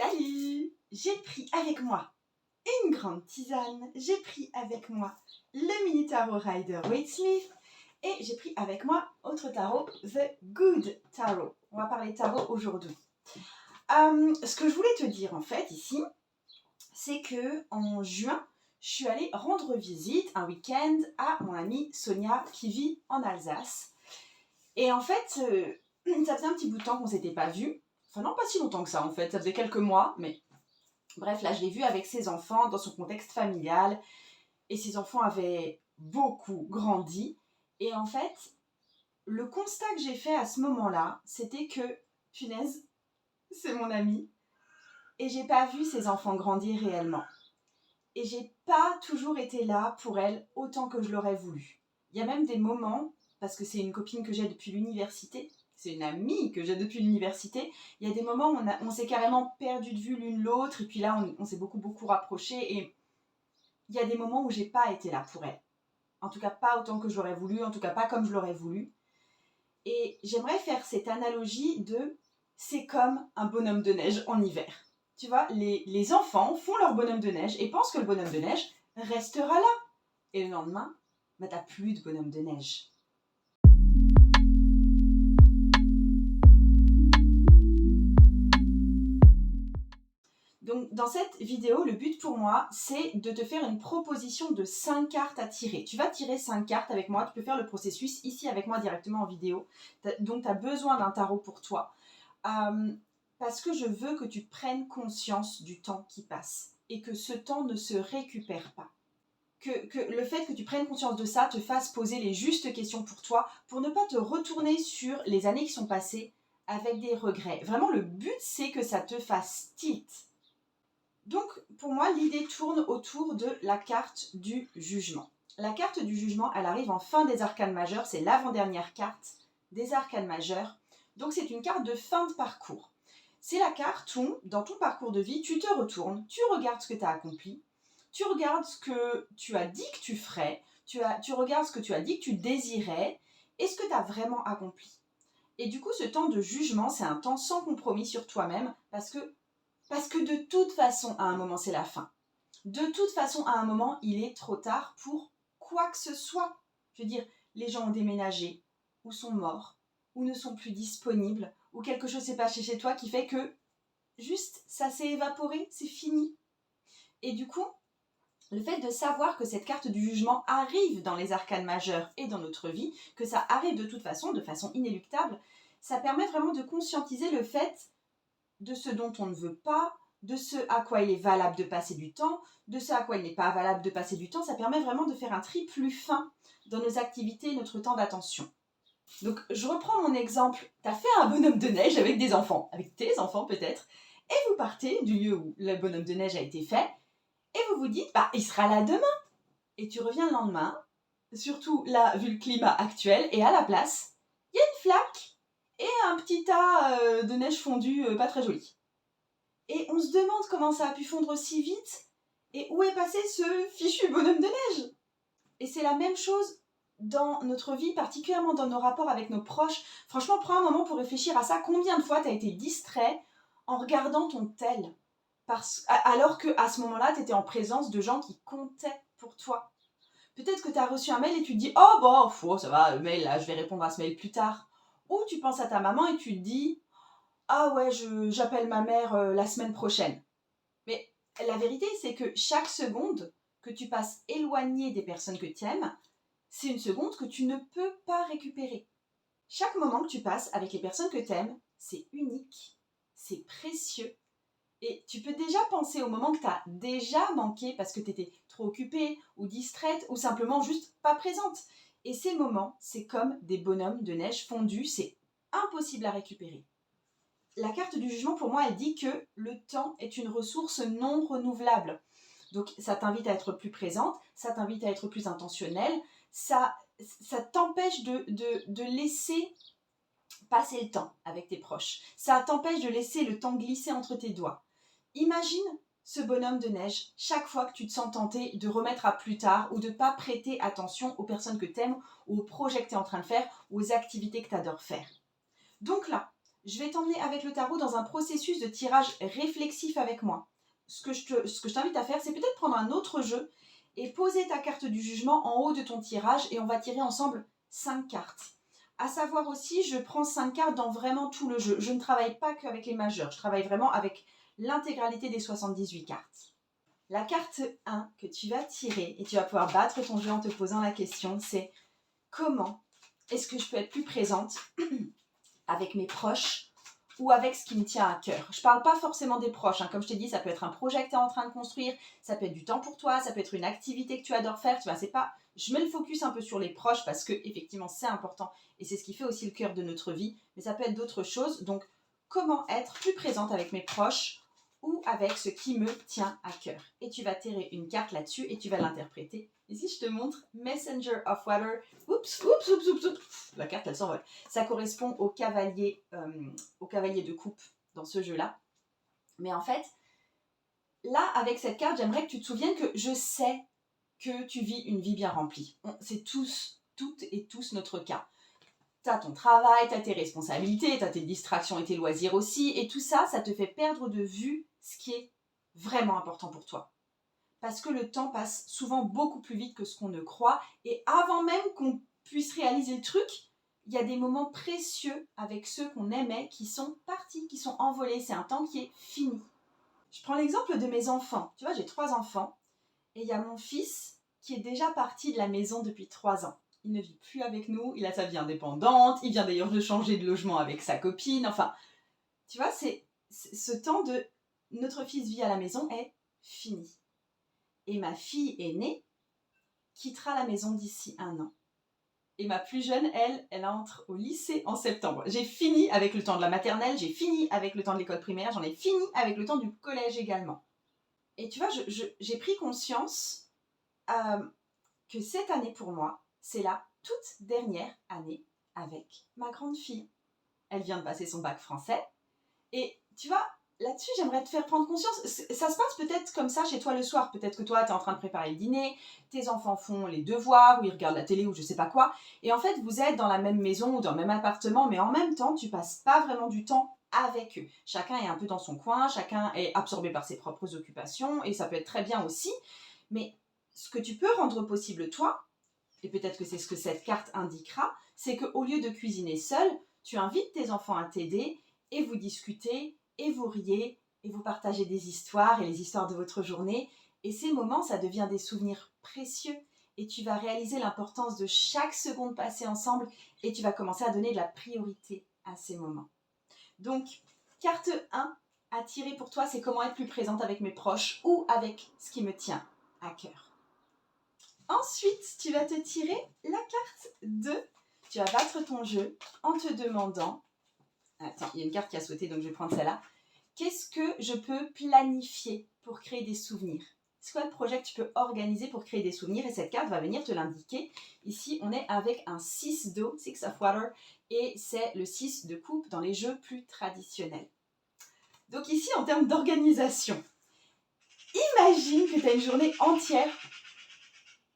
Salut! J'ai pris avec moi une grande tisane, j'ai pris avec moi le mini tarot Rider Waite Smith et j'ai pris avec moi autre tarot, The Good Tarot. On va parler tarot aujourd'hui. Ce que je voulais te dire en fait ici, c'est que en juin, je suis allée rendre visite un week-end à mon amie Sonia qui vit en Alsace. Et en fait, ça faisait un petit bout de temps qu'on ne s'était pas vus. Enfin non, pas si longtemps que ça en fait, ça faisait quelques mois, mais bref, là je l'ai vue avec ses enfants dans son contexte familial. Et ses enfants avaient beaucoup grandi. Et en fait, le constat que j'ai fait à ce moment-là, c'était que, punaise, c'est mon amie. Et j'ai pas vu ses enfants grandir réellement. Et j'ai pas toujours été là pour elle autant que je l'aurais voulu. Il y a même des moments, parce que c'est une copine que j'ai depuis l'université, c'est une amie que j'ai depuis l'université, il y a des moments où on s'est carrément perdu de vue l'une l'autre, et puis là on s'est beaucoup rapprochés, et il y a des moments où j'ai pas été là pour elle. En tout cas pas autant que je l'aurais voulu, en tout cas pas comme je l'aurais voulu. Et j'aimerais faire cette analogie de c'est comme un bonhomme de neige en hiver. Tu vois, les enfants font leur bonhomme de neige et pensent que le bonhomme de neige restera là. Et le lendemain, bah, t'as plus de bonhomme de neige. Donc dans cette vidéo, le but pour moi, c'est de te faire une proposition de 5 cartes à tirer. Tu vas tirer 5 cartes avec moi, tu peux faire le processus ici avec moi directement en vidéo. Donc tu as besoin d'un tarot pour toi. Parce que je veux que tu prennes conscience du temps qui passe et que ce temps ne se récupère pas. Que le fait que tu prennes conscience de ça te fasse poser les justes questions pour toi, pour ne pas te retourner sur les années qui sont passées avec des regrets. Vraiment, le but, c'est que ça te fasse tilt. Donc, pour moi, l'idée tourne autour de la carte du jugement. La carte du jugement, elle arrive en fin des arcanes majeures, c'est l'avant-dernière carte des arcanes majeures. Donc, c'est une carte de fin de parcours. C'est la carte où, dans ton parcours de vie, tu te retournes, tu regardes ce que tu as accompli, tu regardes ce que tu as dit que tu ferais, tu regardes ce que tu as dit que tu désirais, et ce que tu as vraiment accompli. Et du coup, ce temps de jugement, c'est un temps sans compromis sur toi-même, parce que de toute façon, à un moment, c'est la fin. De toute façon, à un moment, il est trop tard pour quoi que ce soit. Je veux dire, les gens ont déménagé, ou sont morts, ou ne sont plus disponibles, ou quelque chose s'est passé chez toi qui fait que juste, ça s'est évaporé, c'est fini. Et du coup, le fait de savoir que cette carte du jugement arrive dans les arcanes majeures et dans notre vie, que ça arrive de toute façon, de façon inéluctable, ça permet vraiment de conscientiser le fait de ce dont on ne veut pas, de ce à quoi il est valable de passer du temps, de ce à quoi il n'est pas valable de passer du temps. Ça permet vraiment de faire un tri plus fin dans nos activités et notre temps d'attention. Donc, je reprends mon exemple. Tu as fait un bonhomme de neige avec des enfants, avec tes enfants peut-être, et vous partez du lieu où le bonhomme de neige a été fait, et vous vous dites, bah, il sera là demain. Et tu reviens le lendemain, surtout là, vu le climat actuel, et à la place, il y a une flaque et un petit tas de neige fondue pas très joli. Et on se demande comment ça a pu fondre si vite et où est passé ce fichu bonhomme de neige. Et c'est la même chose dans notre vie, particulièrement dans nos rapports avec nos proches. Franchement, prends un moment pour réfléchir à ça. Combien de fois tu as été distrait en regardant ton tel alors qu'à ce moment-là, tu étais en présence de gens qui comptaient pour toi. Peut-être que tu as reçu un mail et tu te dis « Oh, bon, ça va, le mail, là, je vais répondre à ce mail plus tard. » Ou tu penses à ta maman et tu te dis « Ah ouais, j'appelle ma mère la semaine prochaine. » Mais la vérité, c'est que chaque seconde que tu passes éloigné des personnes que tu aimes, c'est une seconde que tu ne peux pas récupérer. Chaque moment que tu passes avec les personnes que tu aimes, c'est unique, c'est précieux. Et tu peux déjà penser au moment que tu as déjà manqué parce que tu étais trop occupée ou distraite ou simplement juste pas présente. Et ces moments, c'est comme des bonhommes de neige fondus, c'est impossible à récupérer. La carte du jugement, pour moi, elle dit que le temps est une ressource non renouvelable. Donc, ça t'invite à être plus présente, ça t'invite à être plus intentionnelle, ça t'empêche de laisser passer le temps avec tes proches. Ça t'empêche de laisser le temps glisser entre tes doigts. Imagine ce bonhomme de neige chaque fois que tu te sens tenté de remettre à plus tard ou de ne pas prêter attention aux personnes que tu aimes ou aux projets que tu es en train de faire ou aux activités que tu adores faire. Donc là, je vais t'emmener avec le tarot dans un processus de tirage réflexif avec moi. Ce que je t'invite à faire, c'est peut-être prendre un autre jeu et poser ta carte du jugement en haut de ton tirage et on va tirer ensemble 5 cartes. À savoir aussi, je prends 5 cartes dans vraiment tout le jeu. Je ne travaille pas qu'avec les majeurs, je travaille vraiment avec l'intégralité des 78 cartes. La carte 1 que tu vas tirer, et tu vas pouvoir battre ton jeu en te posant la question, c'est comment est-ce que je peux être plus présente avec mes proches ou avec ce qui me tient à cœur. Je ne parle pas forcément des proches, hein. Comme je t'ai dit, ça peut être un projet que tu es en train de construire, ça peut être du temps pour toi, ça peut être une activité que tu adores faire. Tu vois, c'est pas... Je mets le focus un peu sur les proches parce que effectivement c'est important et c'est ce qui fait aussi le cœur de notre vie, mais ça peut être d'autres choses. Donc, comment être plus présente avec mes proches ou avec ce qui me tient à cœur. Et tu vas tirer une carte là-dessus et tu vas l'interpréter. Ici, je te montre Messenger of Water. Oups, oups, oups, oups, oups. La carte, elle s'envole. Ça correspond au cavalier de coupe dans ce jeu-là. Mais en fait, là, avec cette carte, j'aimerais que tu te souviennes que je sais que tu vis une vie bien remplie. C'est toutes et tous notre cas. T'as ton travail, t'as tes responsabilités, t'as tes distractions et tes loisirs aussi. Et tout ça, ça te fait perdre de vue ce qui est vraiment important pour toi. Parce que le temps passe souvent beaucoup plus vite que ce qu'on ne croit. Et avant même qu'on puisse réaliser le truc, il y a des moments précieux avec ceux qu'on aimait qui sont partis, qui sont envolés. C'est un temps qui est fini. Je prends l'exemple de mes enfants. Tu vois, j'ai 3 enfants. Et il y a mon fils qui est déjà parti de la maison depuis 3 ans. Il ne vit plus avec nous, il a sa vie indépendante, il vient d'ailleurs de changer de logement avec sa copine. Enfin, tu vois, c'est ce temps de notre fils vit à la maison est fini. Et ma fille aînée quittera la maison d'ici 1 an. Et ma plus jeune, elle entre au lycée en septembre. J'ai fini avec le temps de la maternelle, j'ai fini avec le temps de l'école primaire, j'en ai fini avec le temps du collège également. Et tu vois, j'ai pris conscience que cette année pour moi, c'est la toute dernière année avec ma grande fille. Elle vient de passer son bac français. Et tu vois, là-dessus, j'aimerais te faire prendre conscience. Ça se passe peut-être comme ça chez toi le soir. Peut-être que toi, tu es en train de préparer le dîner, tes enfants font les devoirs, ou ils regardent la télé, ou je sais pas quoi. Et en fait, vous êtes dans la même maison ou dans le même appartement, mais en même temps, tu passes pas vraiment du temps avec eux. Chacun est un peu dans son coin, chacun est absorbé par ses propres occupations, et ça peut être très bien aussi. Mais ce que tu peux rendre possible toi, et peut-être que c'est ce que cette carte indiquera, c'est qu'au lieu de cuisiner seul, tu invites tes enfants à t'aider et vous discutez et vous riez et vous partagez des histoires et les histoires de votre journée. Et ces moments, ça devient des souvenirs précieux et tu vas réaliser l'importance de chaque seconde passée ensemble et tu vas commencer à donner de la priorité à ces moments. Donc, carte 1 à tirer pour toi, c'est comment être plus présente avec mes proches ou avec ce qui me tient à cœur. Ensuite, tu vas te tirer la carte 2. Tu vas battre ton jeu en te demandant... Attends, il y a une carte qui a sauté, donc je vais prendre celle-là. Qu'est-ce que je peux planifier pour créer des souvenirs? C'est quoi le projet que tu peux organiser pour créer des souvenirs? Et cette carte va venir te l'indiquer. Ici, on est avec un 6 d'eau, 6 of water, et c'est le 6 de coupe dans les jeux plus traditionnels. Donc ici, en termes d'organisation, imagine que tu as une journée entière.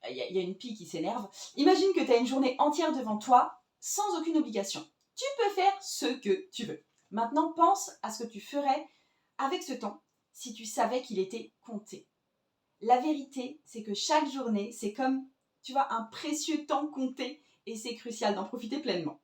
Il y a une pie qui s'énerve. Imagine que tu as une journée entière devant toi, sans aucune obligation. Tu peux faire ce que tu veux. Maintenant, pense à ce que tu ferais avec ce temps si tu savais qu'il était compté. La vérité, c'est que chaque journée, c'est comme, tu vois, un précieux temps compté et c'est crucial d'en profiter pleinement.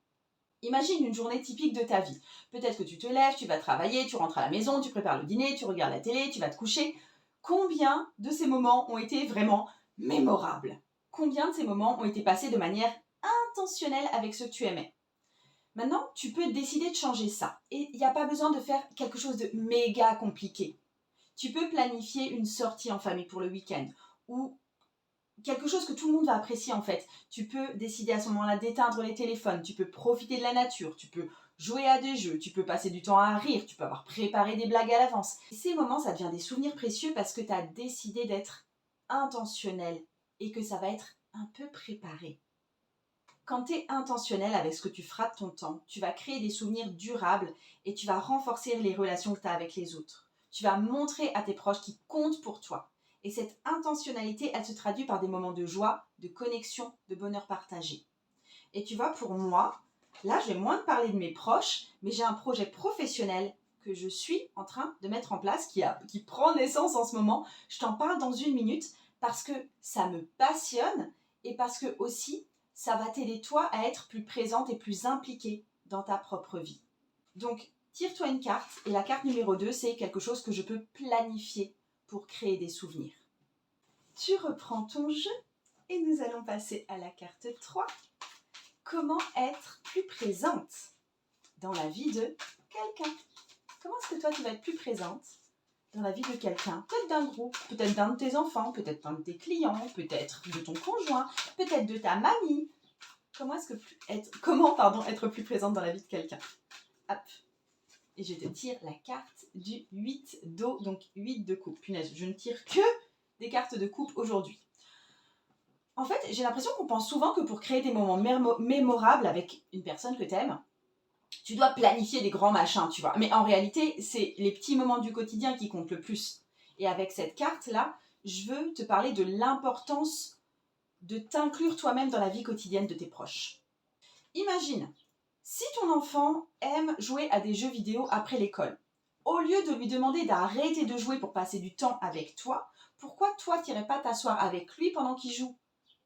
Imagine une journée typique de ta vie. Peut-être que tu te lèves, tu vas travailler, tu rentres à la maison, tu prépares le dîner, tu regardes la télé, tu vas te coucher. Combien de ces moments ont été vraiment mémorables? Combien de ces moments ont été passés de manière intentionnelle avec ceux que tu aimais? Maintenant, tu peux décider de changer ça. Et il n'y a pas besoin de faire quelque chose de méga compliqué. Tu peux planifier une sortie en famille pour le week-end ou quelque chose que tout le monde va apprécier en fait. Tu peux décider à ce moment-là d'éteindre les téléphones, tu peux profiter de la nature, tu peux jouer à des jeux, tu peux passer du temps à rire, tu peux avoir préparé des blagues à l'avance. Et ces moments, ça devient des souvenirs précieux parce que tu as décidé d'être intentionnel et que ça va être un peu préparé. Quand tu es intentionnel avec ce que tu feras de ton temps, tu vas créer des souvenirs durables et tu vas renforcer les relations que tu as avec les autres. Tu vas montrer à tes proches qu'ils comptent pour toi. Et cette intentionnalité, elle se traduit par des moments de joie, de connexion, de bonheur partagé. Et tu vois, pour moi, Là, je vais moins te parler de mes proches, mais j'ai un projet professionnel que je suis en train de mettre en place, qui prend naissance en ce moment. Je t'en parle dans une minute parce que ça me passionne et parce que aussi, ça va t'aider toi à être plus présente et plus impliquée dans ta propre vie. Donc, tire-toi une carte et la carte numéro 2, c'est quelque chose que je peux planifier pour créer des souvenirs. Tu reprends ton jeu et nous allons passer à la carte 3. Comment être plus présente dans la vie de quelqu'un? Comment est-ce que toi tu vas être plus présente dans la vie de quelqu'un? Peut-être d'un groupe, peut-être d'un de tes enfants, peut-être d'un de tes clients, peut-être de ton conjoint, peut-être de ta mamie. Comment être plus présente dans la vie de quelqu'un? Hop. Et je te tire la carte du 8 d'eau, donc 8 de coupe. Punaise, je ne tire que des cartes de coupe aujourd'hui. En fait, j'ai l'impression qu'on pense souvent que pour créer des moments mémorables avec une personne que tu aimes, tu dois planifier des grands machins, tu vois. Mais en réalité, c'est les petits moments du quotidien qui comptent le plus. Et avec cette carte-là, je veux te parler de l'importance de t'inclure toi-même dans la vie quotidienne de tes proches. Imagine, si ton enfant aime jouer à des jeux vidéo après l'école, au lieu de lui demander d'arrêter de jouer pour passer du temps avec toi, pourquoi toi tu n'irais pas t'asseoir avec lui pendant qu'il joue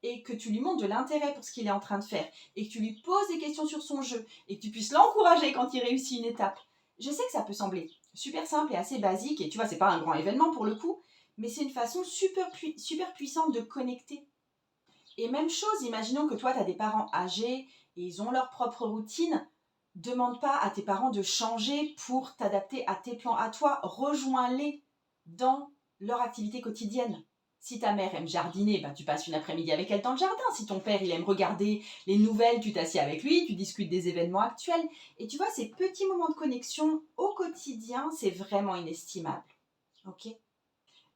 et que tu lui montres de l'intérêt pour ce qu'il est en train de faire et que tu lui poses des questions sur son jeu et que tu puisses l'encourager quand il réussit une étape. Je sais que ça peut sembler super simple et assez basique et tu vois, c'est pas un grand événement pour le coup, mais c'est une façon super puissante de connecter. Et même chose, imaginons que toi tu as des parents âgés et ils ont leur propre routine. Demande pas à tes parents de changer pour t'adapter à tes plans à toi. Rejoins-les dans leur activité quotidienne. Si ta mère aime jardiner, tu passes une après-midi avec elle dans le jardin. Si ton père il aime regarder les nouvelles, tu t'assieds avec lui, tu discutes des événements actuels. Et tu vois, ces petits moments de connexion au quotidien, c'est vraiment inestimable. Ok ?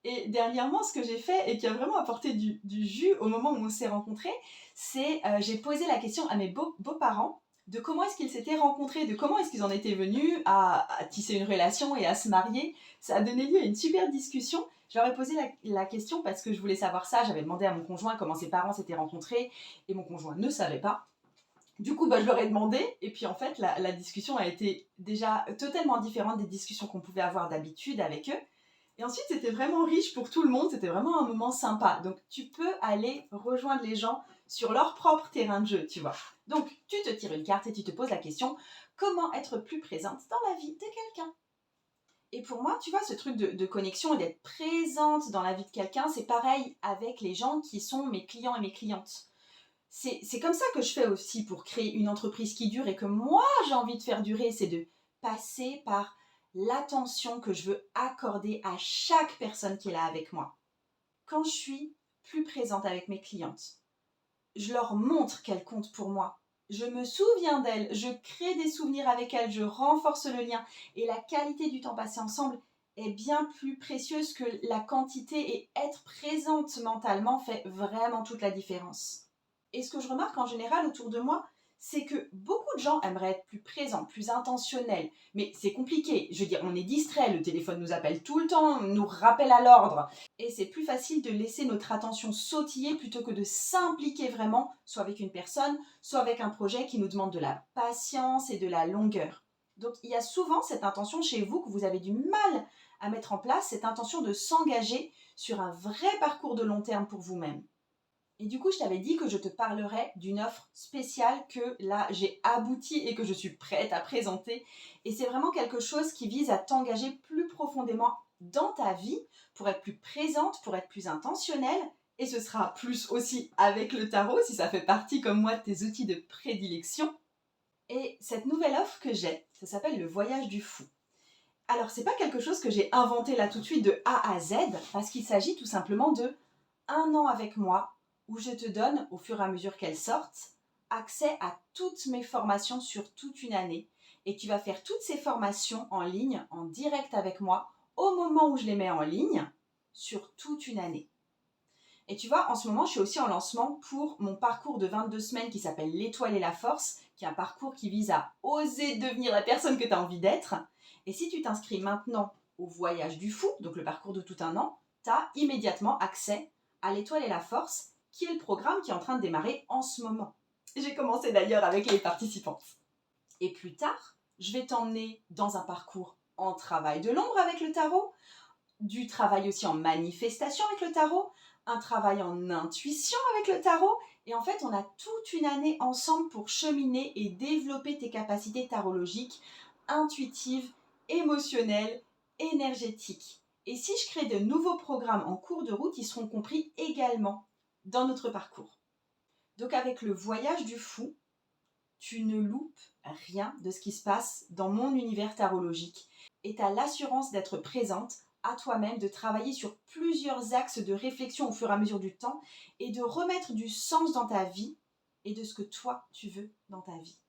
Et dernièrement, ce que j'ai fait et qui a vraiment apporté du jus au moment où on s'est rencontrés, c'est j'ai posé la question à mes beaux-parents de comment est-ce qu'ils s'étaient rencontrés, de comment est-ce qu'ils en étaient venus à tisser une relation et à se marier. Ça a donné lieu à une super discussion. Je leur ai posé la question parce que je voulais savoir ça. J'avais demandé à mon conjoint comment ses parents s'étaient rencontrés et mon conjoint ne savait pas. Du coup, je leur ai demandé et puis en fait, la discussion a été déjà totalement différente des discussions qu'on pouvait avoir d'habitude avec eux. Et ensuite, c'était vraiment riche pour tout le monde, c'était vraiment un moment sympa. Donc, tu peux aller rejoindre les gens sur leur propre terrain de jeu, tu vois. Donc, tu te tires une carte et tu te poses la question, comment être plus présente dans la vie de quelqu'un? Et pour moi, tu vois, ce truc de connexion et d'être présente dans la vie de quelqu'un, c'est pareil avec les gens qui sont mes clients et mes clientes. C'est comme ça que je fais aussi pour créer une entreprise qui dure et que moi, j'ai envie de faire durer, c'est de passer par l'attention que je veux accorder à chaque personne qui est là avec moi. Quand je suis plus présente avec mes clientes, je leur montre qu'elles comptent pour moi. Je me souviens d'elles, je crée des souvenirs avec elles, je renforce le lien et la qualité du temps passé ensemble est bien plus précieuse que la quantité et être présente mentalement fait vraiment toute la différence. Et ce que je remarque en général autour de moi, c'est que beaucoup de gens aimeraient être plus présents, plus intentionnels. Mais c'est compliqué. Je veux dire, on est distrait, le téléphone nous appelle tout le temps, nous rappelle à l'ordre. Et c'est plus facile de laisser notre attention sautiller plutôt que de s'impliquer vraiment, soit avec une personne, soit avec un projet qui nous demande de la patience et de la longueur. Donc il y a souvent cette intention chez vous que vous avez du mal à mettre en place, cette intention de s'engager sur un vrai parcours de long terme pour vous-même. Et du coup, je t'avais dit que je te parlerais d'une offre spéciale que là, j'ai abouti et que je suis prête à présenter. Et c'est vraiment quelque chose qui vise à t'engager plus profondément dans ta vie pour être plus présente, pour être plus intentionnelle. Et ce sera plus aussi avec le tarot, si ça fait partie comme moi de tes outils de prédilection. Et cette nouvelle offre que j'ai, ça s'appelle le voyage du fou. Alors, c'est pas quelque chose que j'ai inventé là tout de suite de A à Z, parce qu'il s'agit tout simplement de 1 an avec moi, où je te donne, au fur et à mesure qu'elles sortent, accès à toutes mes formations sur toute une année. Et tu vas faire toutes ces formations en ligne, en direct avec moi, au moment où je les mets en ligne, sur toute une année. Et tu vois, en ce moment, je suis aussi en lancement pour mon parcours de 22 semaines qui s'appelle L'étoile et la force, qui est un parcours qui vise à oser devenir la personne que tu as envie d'être. Et si tu t'inscris maintenant au voyage du fou, donc le parcours de tout un an, tu as immédiatement accès à L'étoile et la force, qui est le programme qui est en train de démarrer en ce moment. J'ai commencé d'ailleurs avec les participantes. Et plus tard, je vais t'emmener dans un parcours en travail de l'ombre avec le tarot, du travail aussi en manifestation avec le tarot, un travail en intuition avec le tarot. Et en fait, on a toute une année ensemble pour cheminer et développer tes capacités tarologiques, intuitives, émotionnelles, énergétiques. Et si je crée de nouveaux programmes en cours de route, ils seront compris également dans notre parcours. Donc avec le voyage du fou, tu ne loupes rien de ce qui se passe dans mon univers tarologique et tu as l'assurance d'être présente à toi-même, de travailler sur plusieurs axes de réflexion au fur et à mesure du temps et de remettre du sens dans ta vie et de ce que toi tu veux dans ta vie.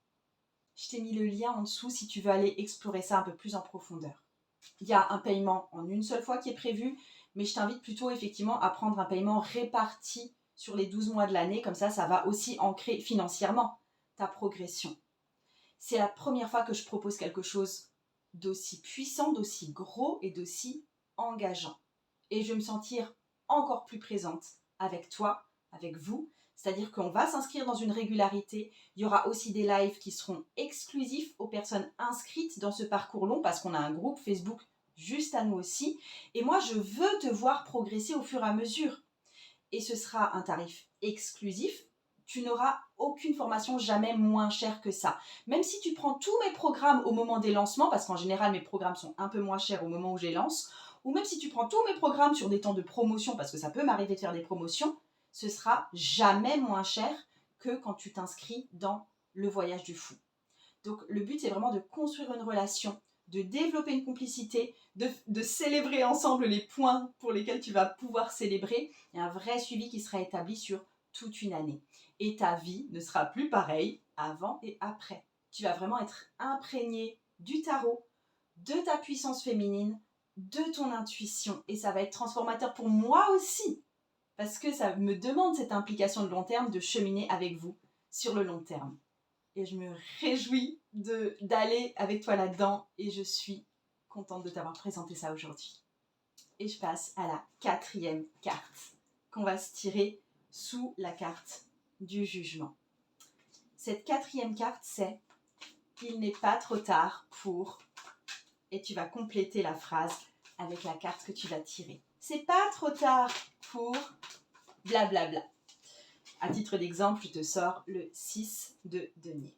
Je t'ai mis le lien en dessous si tu veux aller explorer ça un peu plus en profondeur. Il y a un paiement en une seule fois qui est prévu, mais je t'invite plutôt effectivement à prendre un paiement réparti sur les 12 mois de l'année, comme ça va aussi ancrer financièrement ta progression. C'est la première fois que je propose quelque chose d'aussi puissant, d'aussi gros et d'aussi engageant. Et je vais me sentir encore plus présente avec toi, avec vous. C'est-à-dire qu'on va s'inscrire dans une régularité. Il y aura aussi des lives qui seront exclusifs aux personnes inscrites dans ce parcours long parce qu'on a un groupe Facebook juste à nous aussi. Et moi, je veux te voir progresser au fur et à mesure. Et ce sera un tarif exclusif. Tu n'auras aucune formation jamais moins chère que ça. Même si tu prends tous mes programmes au moment des lancements, parce qu'en général mes programmes sont un peu moins chers au moment où je les lance, ou même si tu prends tous mes programmes sur des temps de promotion, parce que ça peut m'arriver de faire des promotions, ce sera jamais moins cher que quand tu t'inscris dans le voyage du fou. Donc le but c'est vraiment de construire une relation, de développer une complicité, de célébrer ensemble les points pour lesquels tu vas pouvoir célébrer et un vrai suivi qui sera établi sur toute une année. Et ta vie ne sera plus pareille avant et après. Tu vas vraiment être imprégné du tarot, de ta puissance féminine, de ton intuition et ça va être transformateur pour moi aussi parce que ça me demande cette implication de long terme de cheminer avec vous sur le long terme. Et je me réjouis d'aller avec toi là-dedans et je suis contente de t'avoir présenté ça aujourd'hui. Et je passe à la 4e carte qu'on va se tirer sous la carte du jugement. Cette 4e carte, c'est « Il n'est pas trop tard pour… » et tu vas compléter la phrase avec la carte que tu vas tirer. C'est pas trop tard pour blablabla. À titre d'exemple, je te sors le 6 de denier.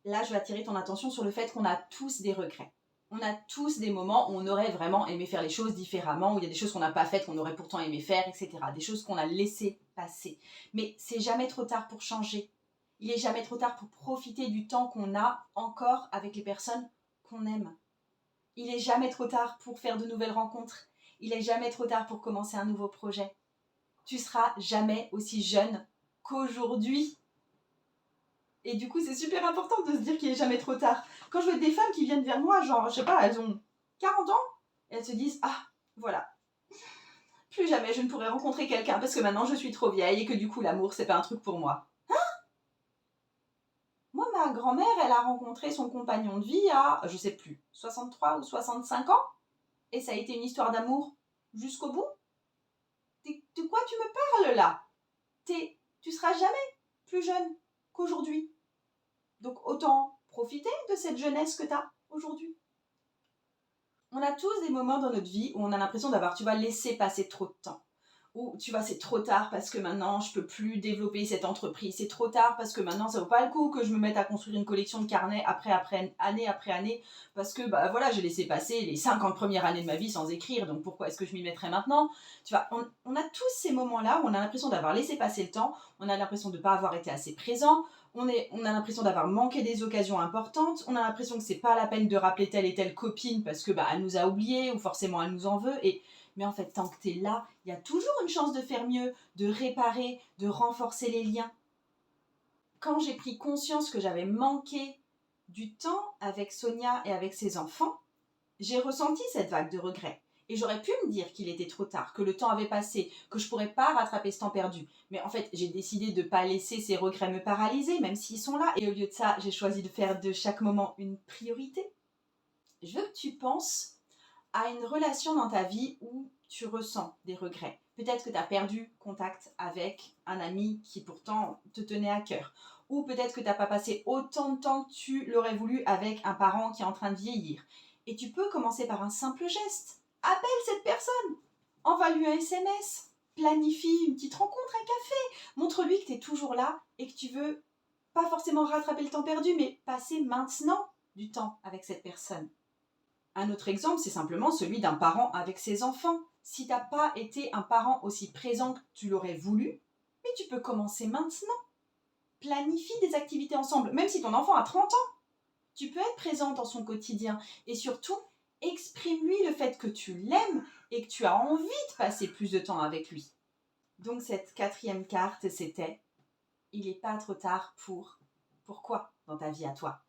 Là, je vais attirer ton attention sur le fait qu'on a tous des regrets. On a tous des moments où on aurait vraiment aimé faire les choses différemment, où il y a des choses qu'on n'a pas faites, qu'on aurait pourtant aimé faire, etc. Des choses qu'on a laissées passer. Mais c'est jamais trop tard pour changer. Il n'est jamais trop tard pour profiter du temps qu'on a encore avec les personnes qu'on aime. Il n'est jamais trop tard pour faire de nouvelles rencontres. Il n'est jamais trop tard pour commencer un nouveau projet. Tu seras jamais aussi jeune qu'aujourd'hui. Et du coup, c'est super important de se dire qu'il n'est jamais trop tard. Quand je vois des femmes qui viennent vers moi, genre, je sais pas, elles ont 40 ans, et elles se disent « Ah, voilà, plus jamais je ne pourrai rencontrer quelqu'un parce que maintenant je suis trop vieille et que du coup l'amour, c'est pas un truc pour moi. » Hein? Moi, ma grand-mère, elle a rencontré son compagnon de vie à, je sais plus, 63 ou 65 ans, et ça a été une histoire d'amour jusqu'au bout. De quoi tu me parles là? Tu seras jamais plus jeune qu'aujourd'hui. Donc autant profiter de cette jeunesse que tu as aujourd'hui. On a tous des moments dans notre vie où on a l'impression d'avoir, laissé passer trop de temps. Ou c'est trop tard parce que maintenant je peux plus développer cette entreprise. C'est trop tard parce que maintenant ça vaut pas le coup que je me mette à construire une collection de carnets année après année parce que j'ai laissé passer les 50 premières années de ma vie sans écrire, donc pourquoi est-ce que je m'y mettrais maintenant? On a tous ces moments-là où on a l'impression d'avoir laissé passer le temps, on a l'impression de ne pas avoir été assez présent, on a l'impression d'avoir manqué des occasions importantes, on a l'impression que c'est pas la peine de rappeler telle et telle copine parce que elle nous a oubliés ou forcément elle nous en veut. Mais en fait, tant que tu es là, il y a toujours une chance de faire mieux, de réparer, de renforcer les liens. Quand j'ai pris conscience que j'avais manqué du temps avec Sonia et avec ses enfants, j'ai ressenti cette vague de regrets. Et j'aurais pu me dire qu'il était trop tard, que le temps avait passé, que je ne pourrais pas rattraper ce temps perdu. Mais en fait, j'ai décidé de ne pas laisser ces regrets me paralyser, même s'ils sont là. Et au lieu de ça, j'ai choisi de faire de chaque moment une priorité. Je veux que tu penses à une relation dans ta vie où tu ressens des regrets. Peut-être que tu as perdu contact avec un ami qui pourtant te tenait à cœur. ou peut-être que tu n'as pas passé autant de temps que tu l'aurais voulu avec un parent qui est en train de vieillir. Et tu peux commencer par un simple geste. Appelle cette personne, envoie-lui un SMS, planifie une petite rencontre, un café, montre-lui que tu es toujours là et que tu veux pas forcément rattraper le temps perdu, mais passer maintenant du temps avec cette personne. Un autre exemple, c'est simplement celui d'un parent avec ses enfants. Si tu n'as pas été un parent aussi présent que tu l'aurais voulu, mais tu peux commencer maintenant. Planifie des activités ensemble, même si ton enfant a 30 ans. Tu peux être présent dans son quotidien et surtout, exprime-lui le fait que tu l'aimes et que tu as envie de passer plus de temps avec lui. Donc cette 4e carte, c'était « Il n'est pas trop tard pour… » Pourquoi dans ta vie à toi?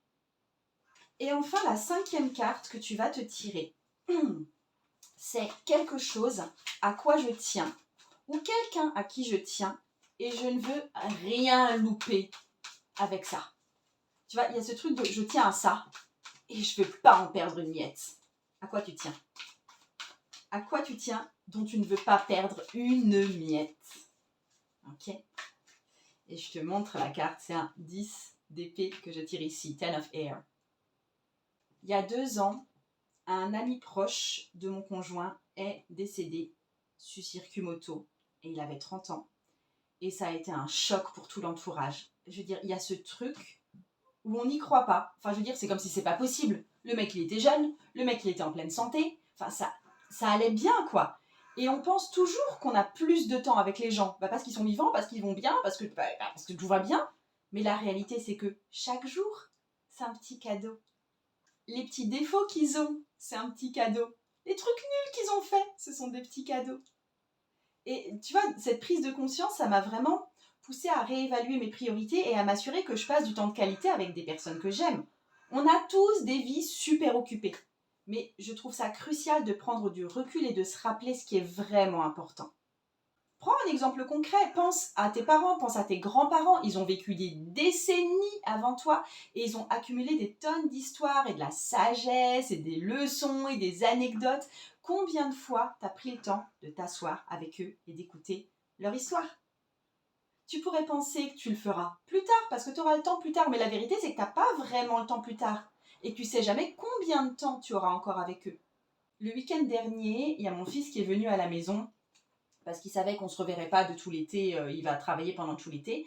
Et enfin, la 5e carte que tu vas te tirer, c'est quelque chose à quoi je tiens ou quelqu'un à qui je tiens et je ne veux rien louper avec ça. Tu vois, il y a ce truc de je tiens à ça et je ne veux pas en perdre une miette. À quoi tu tiens? À quoi tu tiens dont tu ne veux pas perdre une miette? Ok? Et je te montre la carte, c'est un 10 d'épée que je tire ici, 10 of air. Il y a 2 ans, un ami proche de mon conjoint est décédé sur circuit moto et il avait 30 ans. Et ça a été un choc pour tout l'entourage. Je veux dire, il y a ce truc où on n'y croit pas. Enfin, je veux dire, c'est comme si c'est pas possible. Le mec, il était jeune, le mec, il était en pleine santé. Enfin, ça allait bien, quoi. Et on pense toujours qu'on a plus de temps avec les gens. Parce qu'ils sont vivants, parce qu'ils vont bien, parce que tout va bien. Mais la réalité, c'est que chaque jour, c'est un petit cadeau. Les petits défauts qu'ils ont, c'est un petit cadeau. Les trucs nuls qu'ils ont fait, ce sont des petits cadeaux. Et tu vois, cette prise de conscience, ça m'a vraiment poussée à réévaluer mes priorités et à m'assurer que je passe du temps de qualité avec des personnes que j'aime. On a tous des vies super occupées. Mais je trouve ça crucial de prendre du recul et de se rappeler ce qui est vraiment important. Prends un exemple concret, pense à tes parents, pense à tes grands-parents, ils ont vécu des décennies avant toi et ils ont accumulé des tonnes d'histoires et de la sagesse et des leçons et des anecdotes. Combien de fois t'as pris le temps de t'asseoir avec eux et d'écouter leur histoire? Tu pourrais penser que tu le feras plus tard parce que tu auras le temps plus tard, mais la vérité c'est que tu n'as pas vraiment le temps plus tard et que tu sais jamais combien de temps tu auras encore avec eux. Le week-end dernier, il y a mon fils qui est venu à la maison parce qu'il savait qu'on ne se reverrait pas de tout l'été, il va travailler pendant tout l'été.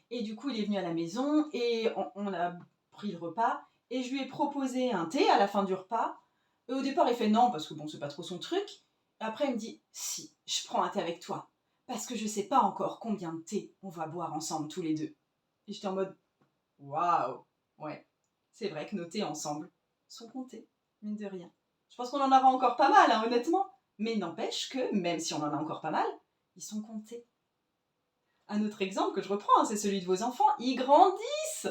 Et du coup, il est venu à la maison et on a pris le repas et je lui ai proposé un thé à la fin du repas. Et au départ, il fait non parce que bon, c'est pas trop son truc. Après, il me dit si, je prends un thé avec toi parce que je sais pas encore combien de thé on va boire ensemble tous les deux. Et j'étais en mode waouh, ouais, c'est vrai que nos thés ensemble sont comptés, mine de rien. Je pense qu'on en aura encore pas mal, hein, honnêtement. Mais n'empêche que, même si on en a encore pas mal, ils sont comptés. Un autre exemple que je reprends, hein, c'est celui de vos enfants. Ils grandissent.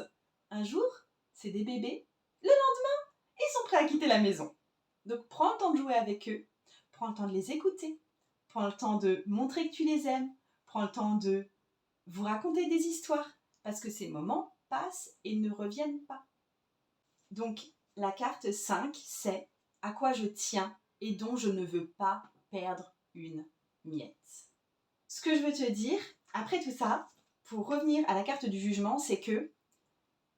Un jour, c'est des bébés. Le lendemain, ils sont prêts à quitter la maison. Donc prends le temps de jouer avec eux. Prends le temps de les écouter. Prends le temps de montrer que tu les aimes. Prends le temps de vous raconter des histoires. Parce que ces moments passent et ne reviennent pas. Donc, la carte 5, c'est à quoi je tiens et dont je ne veux pas perdre une miette. Ce que je veux te dire, après tout ça, pour revenir à la carte du jugement, c'est que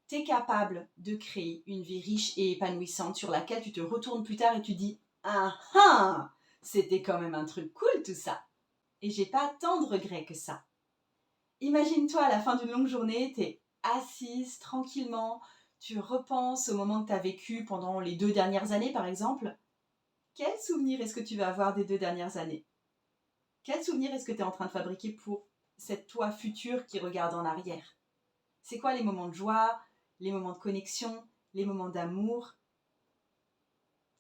tu es capable de créer une vie riche et épanouissante sur laquelle tu te retournes plus tard et tu dis « Ah ah, c'était quand même un truc cool tout ça !» Et j'ai pas tant de regrets que ça. Imagine-toi à la fin d'une longue journée, tu es assise tranquillement, tu repenses au moment que tu as vécu pendant les 2 dernières années par exemple. Quel souvenir est-ce que tu vas avoir des 2 dernières années? Quel souvenir est-ce que tu es en train de fabriquer pour cette toi future qui regarde en arrière? C'est quoi les moments de joie, les moments de connexion, les moments d'amour?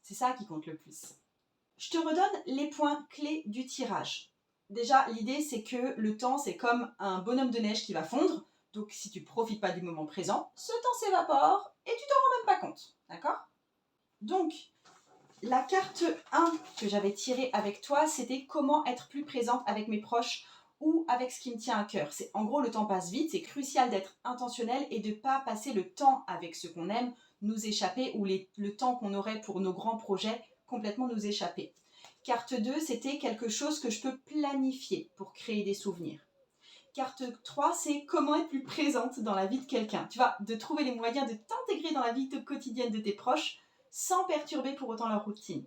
C'est ça qui compte le plus. Je te redonne les points clés du tirage. Déjà, l'idée c'est que le temps c'est comme un bonhomme de neige qui va fondre. Donc si tu ne profites pas du moment présent, ce temps s'évapore et tu t'en rends même pas compte. D'accord? Donc, la carte 1 que j'avais tirée avec toi, c'était comment être plus présente avec mes proches ou avec ce qui me tient à cœur. C'est, en gros, le temps passe vite, c'est crucial d'être intentionnel et de ne pas passer le temps avec ce qu'on aime nous échapper ou le temps qu'on aurait pour nos grands projets complètement nous échapper. Carte 2, c'était quelque chose que je peux planifier pour créer des souvenirs. Carte 3, c'est comment être plus présente dans la vie de quelqu'un. Tu vois, de trouver les moyens de t'intégrer dans la vie quotidienne de tes proches sans perturber pour autant leur routine.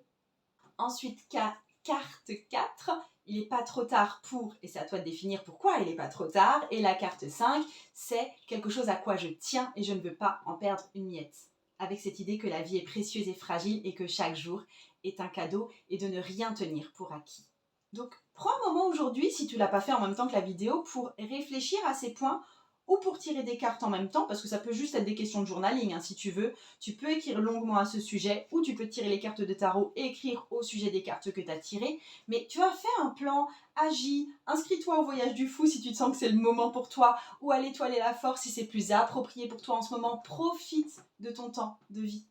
Ensuite, carte 4, il n'est pas trop tard pour, et c'est à toi de définir pourquoi il n'est pas trop tard. Et la carte 5, c'est quelque chose à quoi je tiens et je ne veux pas en perdre une miette. Avec cette idée que la vie est précieuse et fragile et que chaque jour est un cadeau et de ne rien tenir pour acquis. Donc, prends un moment aujourd'hui, si tu ne l'as pas fait en même temps que la vidéo, pour réfléchir à ces points ou pour tirer des cartes en même temps, parce que ça peut juste être des questions de journaling, hein, si tu veux. Tu peux écrire longuement à ce sujet, ou tu peux tirer les cartes de tarot et écrire au sujet des cartes que tu as tirées. Mais tu as fait un plan, agis, inscris-toi au voyage du fou si tu te sens que c'est le moment pour toi, ou à l'étoile et la force si c'est plus approprié pour toi en ce moment. Profite de ton temps de vie.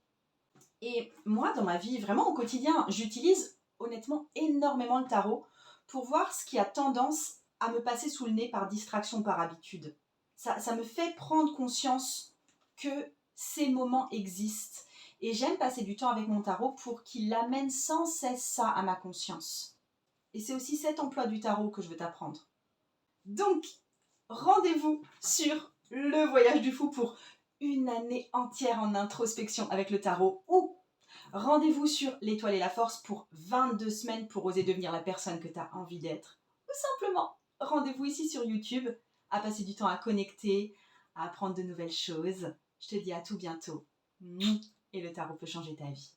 Et moi, dans ma vie, vraiment au quotidien, j'utilise honnêtement énormément le tarot pour voir ce qui a tendance à me passer sous le nez par distraction, par habitude. Ça me fait prendre conscience que ces moments existent. Et j'aime passer du temps avec mon tarot pour qu'il amène sans cesse ça à ma conscience. Et c'est aussi cet emploi du tarot que je veux t'apprendre. Donc, rendez-vous sur le voyage du fou pour une année entière en introspection avec le tarot, ou rendez-vous sur l'étoile et la force pour 22 semaines pour oser devenir la personne que tu as envie d'être. Ou simplement, rendez-vous ici sur YouTube à passer du temps à connecter, à apprendre de nouvelles choses. Je te dis à tout bientôt. Et le tarot peut changer ta vie.